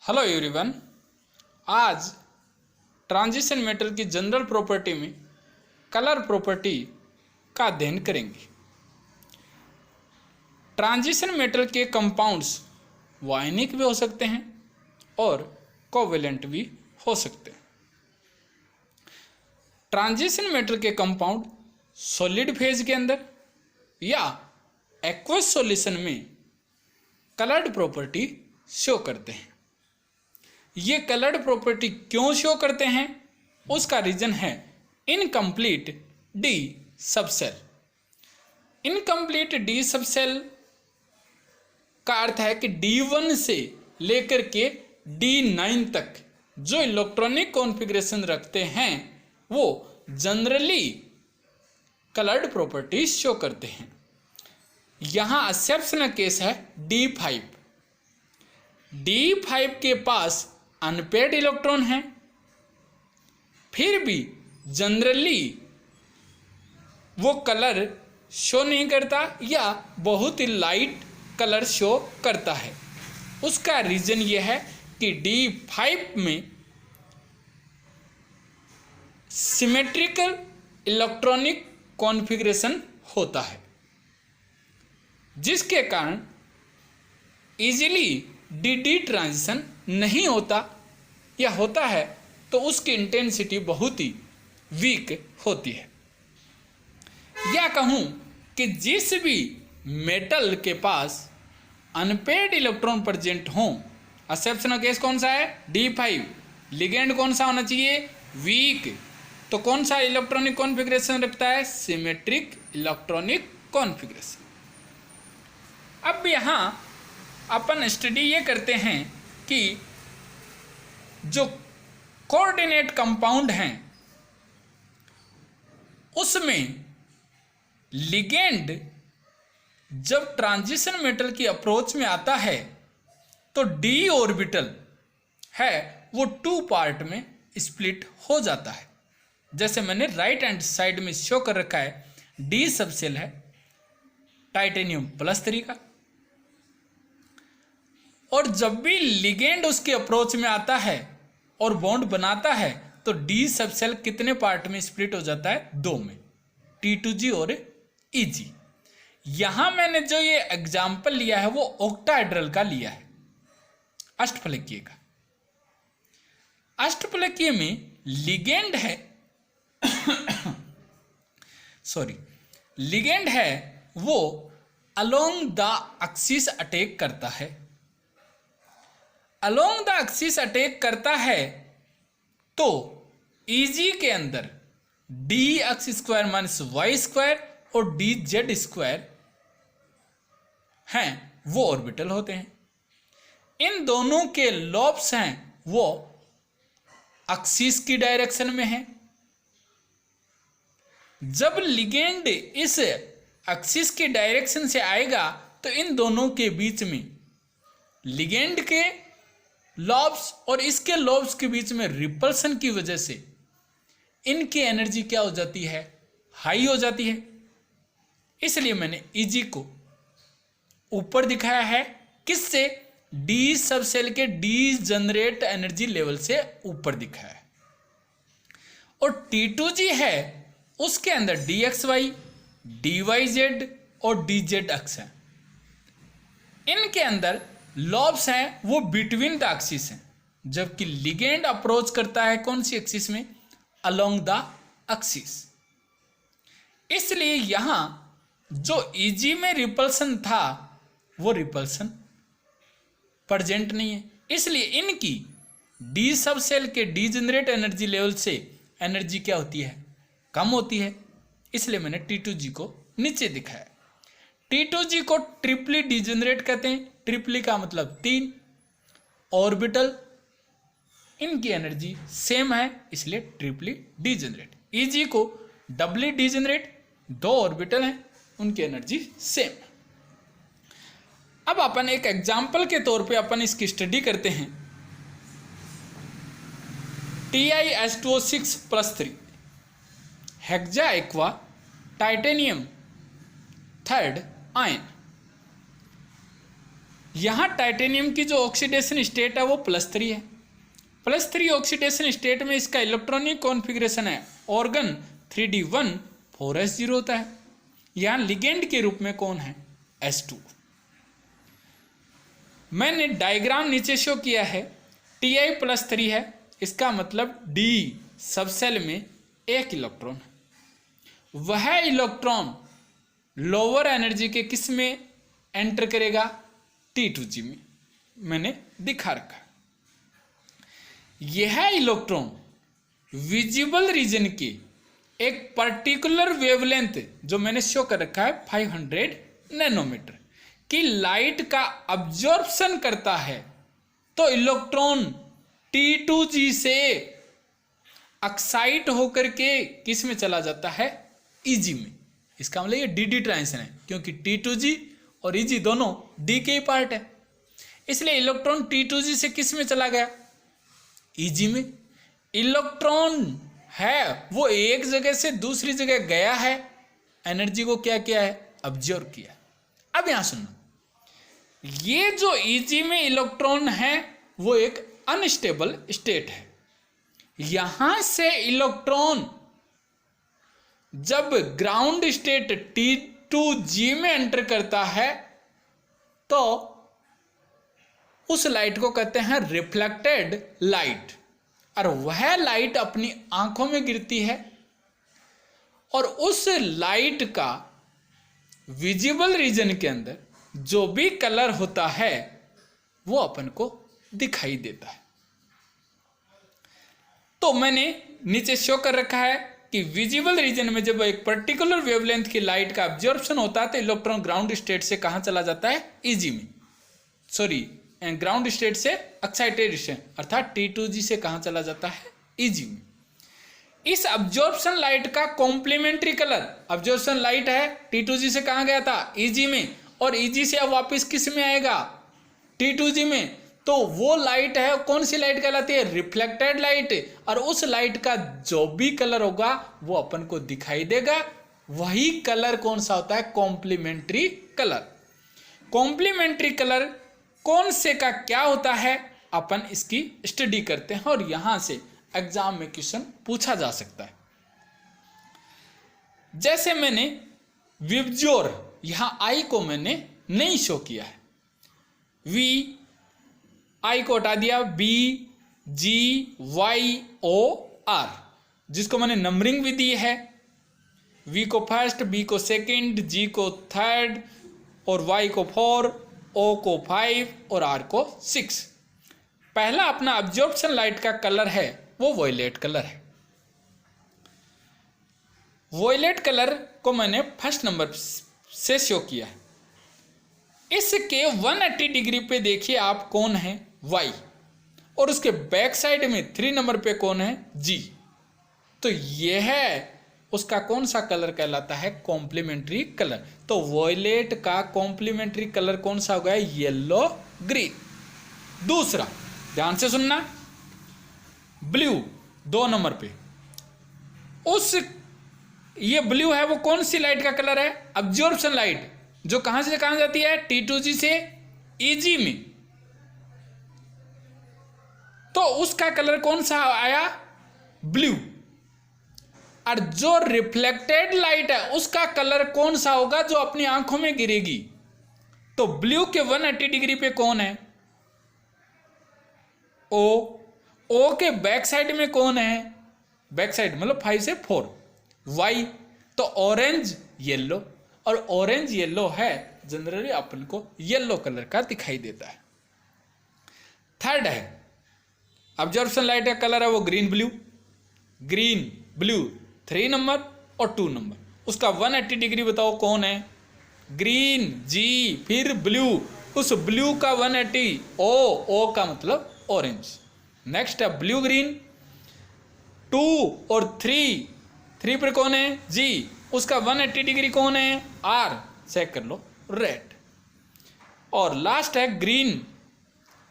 Hello everyone. आज transition metal की general property में कलर प्रॉपर्टी का अध्ययन करेंगे। ट्रांजिशन मेटल के कंपाउंड्स वायनिक भी हो सकते हैं और कोवेलेंट भी हो सकते हैं। ट्रांजिशन मेटल के कंपाउंड सॉलिड फेज के अंदर या एक्वस सॉल्यूशन में कलर्ड प्रॉपर्टी शो करते हैं। ये कलर्ड प्रॉपर्टी क्यों शो करते हैं, उसका रीजन है incomplete D subshell. Incomplete D subshell का अर्थ है कि D1 से लेकर के D9 तक जो इलेक्ट्रॉनिक कॉन्फ़िगरेशन रखते हैं वो जनरली कलर्ड प्रॉपर्टी शो करते हैं। यहाँ एक्सेप्शनल केस है D5। D5 के पास अनपेयर्ड इलेक्ट्रॉन है, फिर भी जनरली वो कलर शो नहीं करता या बहुत ही लाइट कलर शो करता है। उसका रीजन ये है कि D5 में सिमेट्रिकल इलेक्ट्रॉनिक कॉन्फ़िगरेशन होता है, जिसके कारण इजीली डी ट्रांजिशन नहीं होता या होता है तो उसकी इंटेंसिटी बहुत ही वीक होती है। या कहूँ कि जिस भी मेटल के पास अनपेयर्ड इलेक्ट्रॉन प्रेजेंट हों, एक्सेप्शनल केस कौन सा है D5, लिगेंड कौन सा होना चाहिए वीक, तो कौन सा इलेक्ट्रॉनिक कॉन्फ़िगरेशन रखता है सिमेट्रिक इलेक्ट्रॉनिक कॉन्फ़िगरेशन। अब यहाँ अपन स्टडी ये करते हैं कि जो कोऑर्डिनेट कंपाउंड हैं उसमें लिगेंड जब ट्रांजिशन मेटल की अप्रोच में आता है तो डी ऑर्बिटल है वो 2 पार्ट में स्प्लिट हो जाता है। जैसे मैंने राइट हैंड साइड में शो कर रखा है, डी सबसेल है टाइटेनियम +3 का, और जब भी लिगेंड उसके अप्रोच में आता है और बॉन्ड बनाता है तो डी सबसेल कितने पार्ट में स्प्लिट हो जाता है 2 में, T2G और EG। यहां मैंने जो ये एग्जाम्पल लिया है वो ऑक्टाहेड्रल का लिया है, अष्टफलकीय का। अष्टफलकीय में लिगेंड है लिगेंड है वो अलोंग द एक्सिस अटैक करता है। अलोंग द एक्सिस अटैक करता है तो EG के अंदर dx² - y² और dz² हैं वो ऑर्बिटल होते हैं। इन दोनों के लॉब्स हैं वो एक्सिस की डायरेक्शन में है। जब लिगेंड इस एक्सिस की डायरेक्शन से आएगा तो इन दोनों के बीच में लिगेंड के लॉब्स और इसके लॉब्स के बीच में रिपल्सन की वजह से इनकी एनर्जी क्या हो जाती है, हाई हो जाती है। इसलिए मैंने EG को ऊपर दिखाया है, किससे, डी सबसेल के डी जनरेट एनर्जी लेवल से ऊपर दिखाया है। और T2G है उसके अंदर dxy, dyz और dz अक्ष है। इनके अंदर लॉब्स हैं वो बिटवीन द एक्सिस हैं, जबकि लिगेंड अप्रोच करता है कौन सी एक्सिस में, अलोंग द एक्सिस। इसलिए यहां जो EG में रिपल्सन था वो रिपल्सन प्रेजेंट नहीं है। इसलिए इनकी डी सबसेल के डी जनरेट एनर्जी लेवल से एनर्जी क्या होती है, कम होती है। इसलिए मैंने T2G को नीचे दिखाया। T2G को ट्रिपली डिजेनरेट कहते हैं। ट्रिपली का मतलब 3 ऑर्बिटल, इनकी एनर्जी सेम है इसलिए ट्रिपली डिजेनरेट। EG को डबली डिजेनरेट, 2 ऑर्बिटल हैं उनकी एनर्जी सेम है। अब अपन एक एग्जाम्पल के तौर पे अपन इसकी स्टडी करते हैं। TiS2O6+3 hexa aqua titanium 3rd ion. यहाँ टाइटेनियम की जो ऑक्सीडेशन स्टेट है वो +3 है। +3 ऑक्सीडेशन स्टेट में इसका इलेक्ट्रॉनिक कॉन्फ़िगरेशन है ऑर्गन 3d1 4s0 होता है। यहाँ लिगेंड के रूप में कौन है? s2। मैंने डायग्राम नीचे शो किया है, Ti+3 है, इसका मतलब D सबसेल में एक इलेक्ट्रॉन है। वह इलेक्ट्रॉन लोअर एनर्जी के किस में एंटर करेगा? T2g में, मैंने दिखा रखा है। यह इलेक्ट्रॉन विजिबल रीजन की एक पर्टिकुलर वेवलेंथ जो मैंने शो कर रखा है 500 नैनोमीटर की लाइट का अब्जॉर्प्शन करता है, तो इलेक्ट्रॉन T2g से एक्साइट होकर के किस में चला जाता है? Eg में। इसका मतलब ये dd ट्रांजिशन है, क्योंकि T2g और Eg दोनों D के ही पार्ट है, इसलिए इलेक्ट्रॉन T2g से किस में चला गया? Eg में। इलेक्ट्रॉन है वो एक जगह से दूसरी जगह गया है, एनर्जी को क्या किया है? अब्जॉर्ब किया। अब यहां सुनना, ये जो Eg में इलेक्ट्रॉन है वो एक अनस्टेबल स्टेट है। यहां से इलेक्ट्रॉन जब ग्राउंड स्टेट T2g में एंटर करता है तो उस लाइट को कहते हैं रिफ्लेक्टेड लाइट, और वह लाइट अपनी आंखों में गिरती है और उस लाइट का विजिबल रीजन के अंदर जो भी कलर होता है वो अपन को दिखाई देता है। तो मैंने नीचे शो कर रखा है कि विजिबल रीजन में जब एक पर्टिकुलर वेवलेंथ की लाइट का अब्जॉर्प्शन होता है तो इलेक्ट्रॉन ग्राउंड स्टेट से कहां चला जाता है? Eg में। सॉरी, ग्राउंड स्टेट से एक्साइटेड स्टेट अर्थात T2g से कहां चला जाता है? Eg में। इस अब्जॉर्प्शन लाइट का कॉम्प्लीमेंट्री कलर, अब्जॉर्प्शन लाइट है T2g से कहां गया था? Eg में, और Eg से अब वापस किस में आएगा? T2g में। तो वो लाइट है, कौन सी लाइट कहलाती है? Reflected light. और उस लाइट का जो भी कलर होगा वो अपन को दिखाई देगा, वही कलर कौन सा होता है? Complementary colour. कॉम्प्लीमेंट्री कलर कौन से का क्या होता है अपन इसकी स्टडी करते हैं, और यहां से एग्जाम में क्वेश्चन पूछा जा सकता है। जैसे मैंने विबज्योर, यहां आई को मैंने नहीं शो किया है, वी आई को हटा दिया, BGYOR, जिसको मैंने नंबरिंग भी दी है, V को फर्स्ट, B को सेकंड, G को थर्ड, और Y को 4, O को 5 और R को 6। पहला अपना अब्जॉर्प्शन लाइट का कलर है वो वॉयलेट कलर है। वॉयलेट कलर को मैंने फर्स्ट नंबर से शो किया है। इसके 180 डिग्री पे देखिए आप कौन है? Y, और उसके बैक साइड में 3 नंबर पे कौन है? G। तो यह उसका कौन सा कलर कहलाता है? Complementary colour. तो वॉयलेट का कॉम्प्लीमेंट्री कलर कौन सा हो गया? Yellow green. दूसरा ध्यान से सुनना, ब्लू 2 नंबर पे, उस ये ब्लू है वो कौन सी लाइट का कलर है? अब्जॉर्प्शन लाइट, जो कहां से कहां जाती है? T2g से Eg में। तो उसका कलर कौन सा आया? ब्लू। और जो रिफ्लेक्टेड लाइट है उसका कलर कौन सा होगा? जो अपनी आंखों में गिरेगी। तो ब्लू के 180 डिग्री पे कौन है? O के बैक साइड में कौन है? बैक साइड मतलब 5 से 4, Y। तो ऑरेंज येलो, और ऑरेंज येलो है जनरली अपन को येलो कलर का दिखाई देता है। थर्ड है अब्जॉर्प्शन लाइट का कलर है वो green blue. Green blue 3 number और 2 नंबर, उसका 180 डिग्री बताओ कौन है? ग्रीन, G, फिर ब्लू, उस ब्लू का 180, O का मतलब ऑरेंज। नेक्स्ट है ब्लू ग्रीन 2 और 3 पर कौन है? G, उसका 180 डिग्री कौन है? R, चेक कर लो, रेड। और लास्ट है ग्रीन,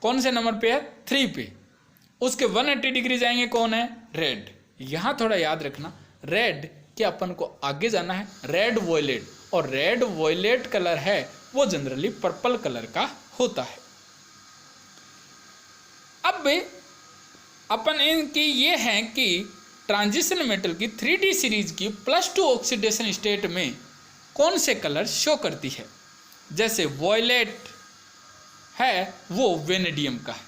कौन से नंबर पे है? 3 पे, उसके 180 डिग्री जाएंगे कौन है? रेड। यहां थोड़ा याद रखना, रेड के अपन को आगे जाना है, रेड वॉयलेट, और रेड वॉयलेट कलर है वो जनरली पर्पल कलर का होता है। अब अपन इनकी ये है कि ट्रांजिशन मेटल की 3D सीरीज की +2 ऑक्सीडेशन स्टेट में कौन से कलर शो करती है। जैसे वॉयलेट है वो वेनेडियम का है,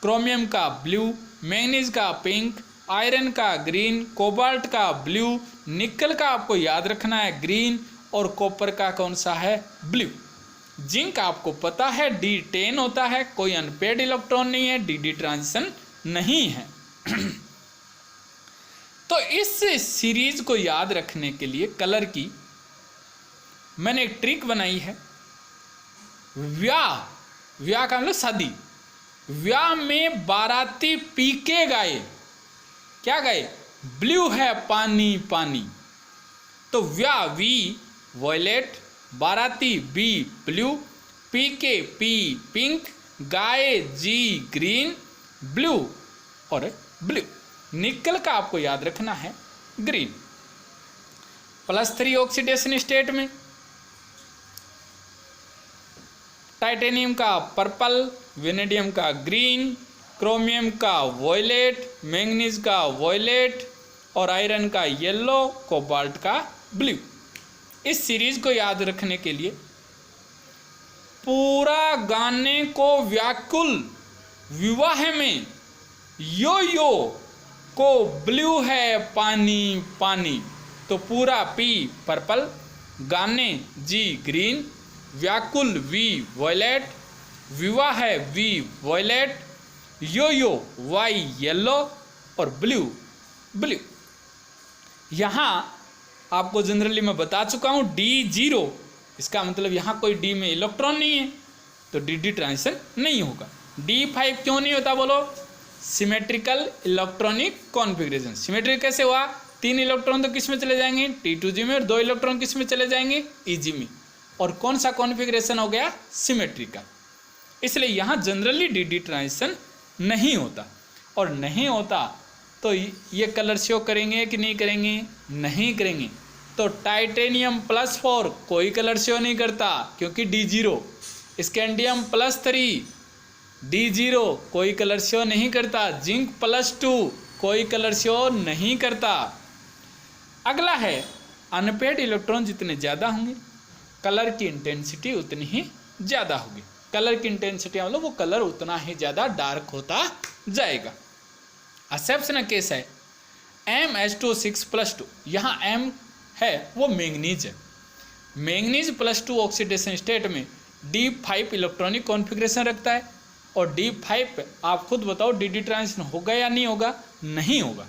क्रोमियम का ब्लू, मैंगनीज का पिंक, आयरन का ग्रीन, कोबाल्ट का ब्लू, निकल का आपको याद रखना है ग्रीन, और कॉपर का कौन सा है, ब्लू। जिंक आपको पता है D10 होता है, कोई अनपेड इलेक्ट्रॉन नहीं है, DD ट्रांजिशन नहीं है। तो इस सीरीज को याद रखने के लिए कलर की मैंने एक ट्रिक बनाई है। व्याह का मतलब शादी, व्याह में बाराती पी के गाए, क्या गाए, ब्लू है पानी पानी। तो व्याह वी वॉयलेट, बाराती बी ब्लू, पी के पी पिंक, गाए जी ग्रीन, ब्लू और ब्लू। निकल का आपको याद रखना है ग्रीन। +3 ऑक्सीडेशन स्टेट में टाइटेनियम का पर्पल, वेनेडियम का ग्रीन, क्रोमियम का वॉयलेट, मैंगनीज का वॉयलेट और आयरन का येलो, कोबाल्ट का ब्लू। इस सीरीज को याद रखने के लिए पूरा गाने को व्याकुल विवाह में यो यो को ब्लू है पानी पानी। तो पूरा पी पर्पल, गाने जी ग्रीन, व्याकुल वी वॉयलेट, विवाह है वी वॉयलेट, यो यो वाई येलो और ब्लू ब्लू। यहाँ आपको जनरली मैं बता चुका हूँ D0, इसका मतलब यहाँ कोई D में इलेक्ट्रॉन नहीं है तो DD ट्रांजिशन नहीं होगा। D5 क्यों नहीं होता बोलो, सिमेट्रिकल इलेक्ट्रॉनिक कॉन्फ़िगरेशन। सिमेट्रिक कैसे हुआ, 3 इलेक्ट्रॉन तो किस में चले जाएंगे, T2G में, और 2 इलेक्ट्रॉन किस में चले जाएंगे, EG में। और कौन सा कॉन्फ़िगरेशन हो गया, सिमेट्रिकल। इसलिए यहाँ जनरली DD ट्रांजिशन नहीं होता, और नहीं होता तो ये कलर शो करेंगे कि नहीं करेंगे, नहीं करेंगे। तो टाइटेनियम +4 कोई कलर शो नहीं करता क्योंकि D0, स्कैंडियम +3 D0 कोई कलर शो नहीं करता, जिंक +2 कोई कलर शो नहीं करता। अगला है अनपेड इलेक्ट्रॉन जितने ज़्यादा होंगे कलर की इंटेंसिटी उतनी ही ज़्यादा होगी। कलर की इंटेंसिटी मतलब वो कलर उतना ही ज़्यादा डार्क होता जाएगा। एक्सेप्शनल केस है MH2O6+2, यहाँ M है वो मैंगनीज है। मैंगनीज +2 ऑक्सीडेशन स्टेट में D5 इलेक्ट्रॉनिक कॉन्फ़िगरेशन रखता है, और D5 आप खुद बताओ DD ट्रांजिशन होगा या नहीं होगा, नहीं होगा।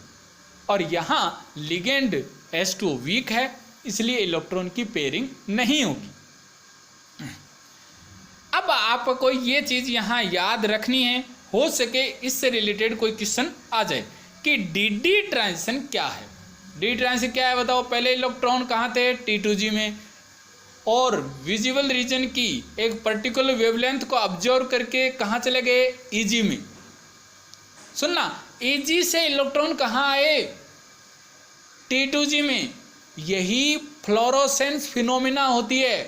और यहाँ लिगेंड H2O वीक है, इसलिए इलेक्ट्रॉन की पेयरिंग नहीं होगी। अब आपको ये चीज़ यहाँ याद रखनी है, हो सके इससे रिलेटेड कोई क्वेश्चन आ जाए कि DD ट्रांजिशन क्या है। DD ट्रांजिशन क्या है बताओ, पहले इलेक्ट्रॉन कहाँ थे, T2G में, और विजिबल रीजन की एक पर्टिकुलर वेवलेंथ को ऑब्जर्व करके कहाँ चले गए, EG में। सुनना, EG से इलेक्ट्रॉन कहाँ आए, T2G में। यही फ्लोरोसेंस फिनोमिना होती है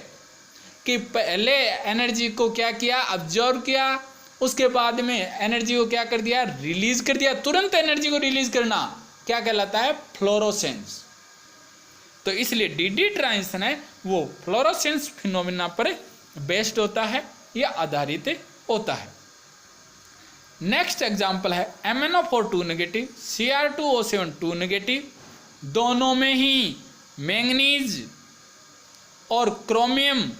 कि पहले एनर्जी को क्या किया, ऑब्जर्व किया, उसके बाद में एनर्जी को क्या कर दिया, रिलीज कर दिया। तुरंत एनर्जी को रिलीज करना क्या कहलाता है, फ्लोरोसेंस। तो इसलिए DD ट्रांजिशन है वो फ्लोरोसेंस फिनोमिना पर बेस्ड होता है या आधारित होता है। नेक्स्ट एग्जांपल है MnO4 2 नेगेटिव, Cr2O7 2 नेगेटिव। दोनों में ही मैंगनीज और क्रोमियम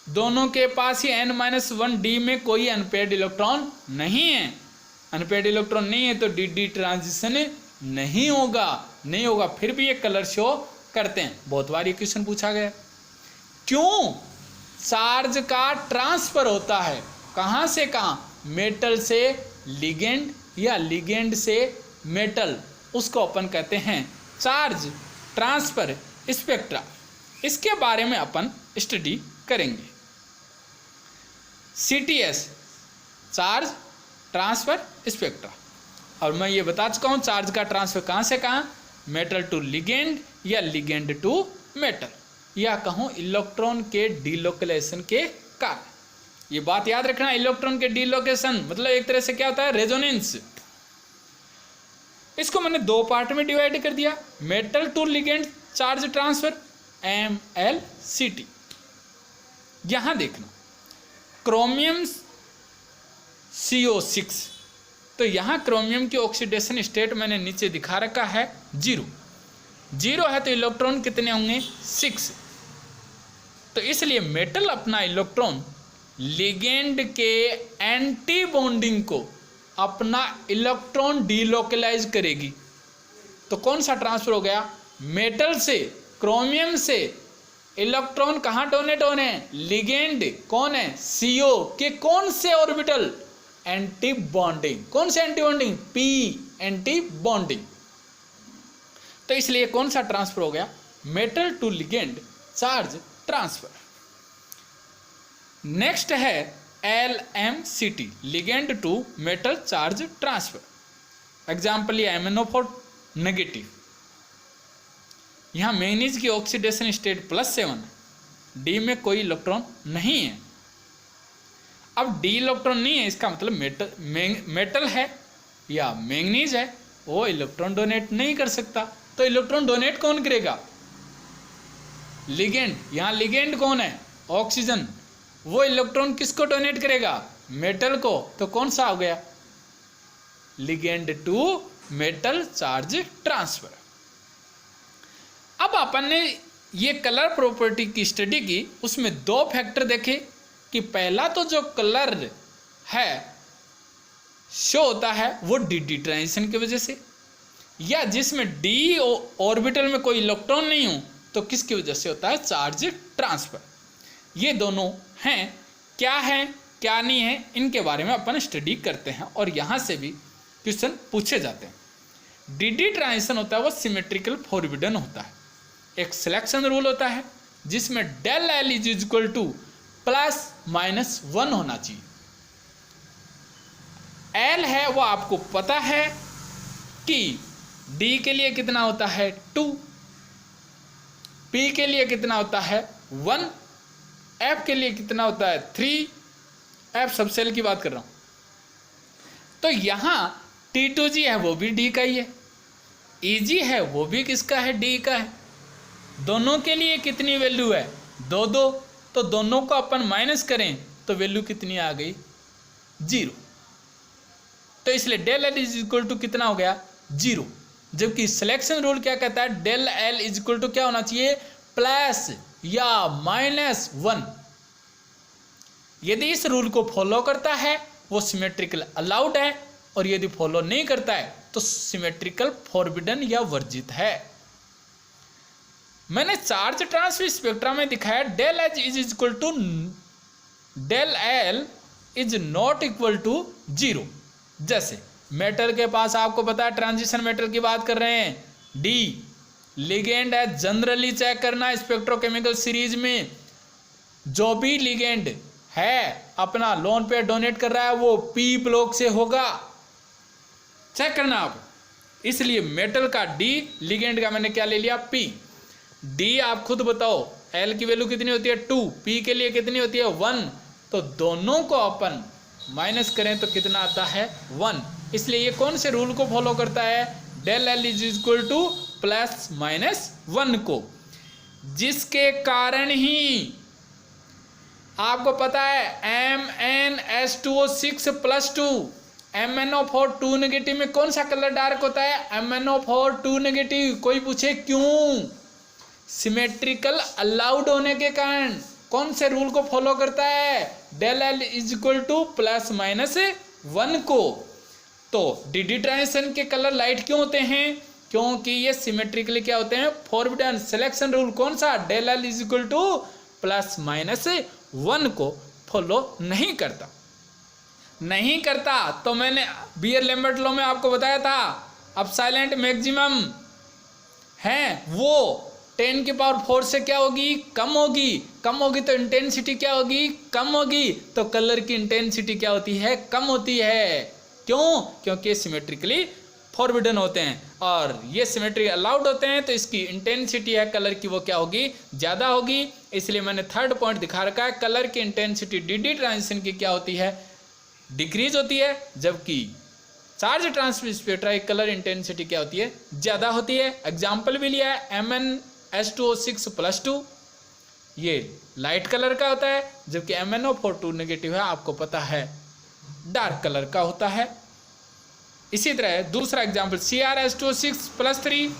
दोनों के पास ही N-1D में कोई अनपेड इलेक्ट्रॉन नहीं है। अनपेड इलेक्ट्रॉन नहीं है तो DD ट्रांजिशन नहीं होगा। फिर भी ये कलर शो करते हैं। बहुत बार ये क्वेश्चन पूछा गया, क्यों चार्ज का ट्रांसफर होता है, कहाँ से कहाँ, मेटल से लिगेंड या लिगेंड से मेटल, उसको अपन कहते हैं चार्ज ट्रांसफर स्पेक्ट्रा। इसके बारे में अपन स्टडी करेंगे। CTS charge transfer spectra. और मैं ये बता चुका हूँ चार्ज का ट्रांसफर कहाँ से कहाँ, मेटल टू लिगेंड या लिगेंड टू मेटल, या कहूँ इलेक्ट्रॉन के डिलोकेलेशन के कारण। ये बात याद रखना, इलेक्ट्रॉन के डिलोकेशन मतलब एक तरह से क्या होता है, रेजोनेंस। इसको मैंने दो पार्ट में डिवाइड कर दिया, metal to ligand charge transfer MLCT। यहां देखना क्रोमियम CO6, तो यहां क्रोमियम की ऑक्सीडेशन स्टेट मैंने नीचे दिखा रखा है 0 है, तो इलेक्ट्रॉन कितने होंगे 6। तो इसलिए मेटल अपना इलेक्ट्रॉन लिगेंड के एंटी बॉन्डिंग को अपना इलेक्ट्रॉन डीलोकलाइज करेगी। तो कौन सा ट्रांसफर हो गया, मेटल से क्रोमियम से इलेक्ट्रॉन कहाँ डोनेट होने हैं, लिगेंड कौन है CO के कौन से ऑर्बिटल, एंटी बॉन्डिंग। कौन से anti bonding, P anti bonding. तो इसलिए कौन सा ट्रांसफर हो गया, metal to ligand charge transfer. Next है LMCT, ligand to metal charge transfer. Example ये MnO4 नेगेटिव, यहां मैग्नीज की ऑक्सीडेशन स्टेट +7, D में कोई इलेक्ट्रॉन नहीं है। अब D इलेक्ट्रॉन नहीं है, इसका मतलब मेटल है या मैग्नीज है, वो इलेक्ट्रॉन डोनेट नहीं कर सकता। तो इलेक्ट्रॉन डोनेट कौन करेगा, लिगेंड। यहां लिगेंड कौन है, ऑक्सीजन, वो इलेक्ट्रॉन किसको डोनेट करेगा, मेटल को। तो कौन सा हो गया, ligand to metal charge transfer. अब अपन ने ये कलर प्रॉपर्टी की स्टडी की, उसमें दो फैक्टर देखे कि पहला तो जो कलर है शो होता है वो डी ट्रांजिशन की वजह से, या जिसमें D ऑर्बिटल में कोई इलेक्ट्रॉन नहीं हो तो किसकी वजह से होता है, चार्ज ट्रांसफर। ये दोनों हैं, क्या है क्या नहीं है, इनके बारे में अपन स्टडी करते हैं और यहाँ से भी क्वेश्चन पूछे जाते हैं। डी ट्रांजिशन होता है वो सिमेट्रिकल फॉरबिडन होता है। एक सिलेक्शन रूल होता है जिसमें del L is equal to ±1 होना चाहिए। L है वो आपको पता है कि D के लिए कितना होता है 2, P के लिए कितना होता है 1, F के लिए कितना होता है 3, F सबसेल की बात कर रहा हूं। तो यहां T2G है वो भी D का ही है, EG है वो भी किसका है, D का है। दोनों के लिए कितनी वैल्यू है 2, तो दोनों को अपन माइनस करें तो वैल्यू कितनी आ गई 0। तो इसलिए del L is equal to कितना हो गया 0, जबकि सिलेक्शन रूल क्या कहता है, del L is equal to क्या होना चाहिए, प्लस या -1। यदि इस रूल को फॉलो करता है वो सिमेट्रिकल अलाउड है, और यदि फॉलो नहीं करता है तो सिमेट्रिकल फॉरबिडन या वर्जित है। मैंने चार्ज ट्रांसफर स्पेक्ट्रा में दिखाया del H is equal to del L is not equal to 0। जैसे मेटल के पास आपको पता है, ट्रांजिशन मेटल की बात कर रहे हैं, D लिगेंड है। जनरली चेक करना स्पेक्ट्रोकेमिकल सीरीज में जो भी लिगेंड है अपना लोन पे डोनेट कर रहा है वो P ब्लॉक से होगा, चेक करना आप। इसलिए मेटल का D, लिगेंड का मैंने क्या ले लिया P। D आप खुद बताओ L की वैल्यू कितनी होती है 2, P के लिए कितनी होती है 1, तो दोनों को अपन माइनस करें तो कितना आता है 1। इसलिए ये कौन से रूल को फॉलो करता है, del L is equal to +-1 को, जिसके कारण ही आपको पता है MnS2O6 +2, MnO4 2 नेगेटिव में कौन सा कलर डार्क होता है, MnO4 2 नेगेटिव। कोई पूछे क्यों, सिमेट्रिकल अलाउड होने के कारण। कौन से रूल को फॉलो करता है, del L is equal to +-1 को। तो डी ट्रांजिशन के कलर लाइट क्यों होते हैं, क्योंकि ये सिमेट्रिकली क्या होते हैं, फॉरबिडन। सिलेक्शन रूल कौन सा, del L is equal to +-1 को फॉलो नहीं करता। तो मैंने बियर लैम्बर्ट लॉ में आपको बताया था, अब साइलेंट मैक्सिमम है वो 10⁴ से क्या होगी, कम होगी तो इंटेंसिटी क्या होगी, कम होगी। तो कलर की इंटेंसिटी क्या होती है, कम होती है। क्यों, क्योंकि सिमेट्रिकली फॉरबिडन होते हैं, और ये सिमेट्री अलाउड होते हैं, तो इसकी इंटेंसिटी है कलर की वो क्या होगी, ज़्यादा होगी। इसलिए मैंने थर्ड पॉइंट दिखा रखा है, कलर की इंटेंसिटी डी ट्रांजिशन की क्या होती है, डिक्रीज होती है, जबकि चार्ज ट्रांसमिट स्पेक्ट्रा की कलर इंटेंसिटी क्या होती है, ज़्यादा होती है। एग्जाम्पल भी लिया है, MnS2O6+2 ये लाइट कलर का होता है, जबकि MnO4 नेगेटिव है, आपको पता है डार्क कलर का होता है। इसी तरह दूसरा एग्जाम्पल CrS2O6+3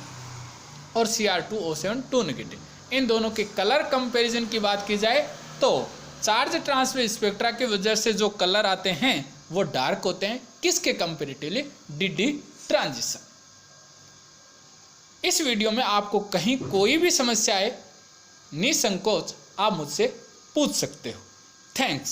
और Cr2O7 2 नेगेटिव, इन दोनों के कलर कंपैरिजन की बात की जाए तो चार्ज ट्रांसमिट स्पेक्ट्रा की वजह से जो कलर आते हैं वो डार्क होते हैं, किसके कंपेरेटिवली, डी ट्रांजिशन। इस वीडियो में आपको कहीं कोई भी समस्या है, निसंकोच आप मुझसे पूछ सकते हो। थैंक्स।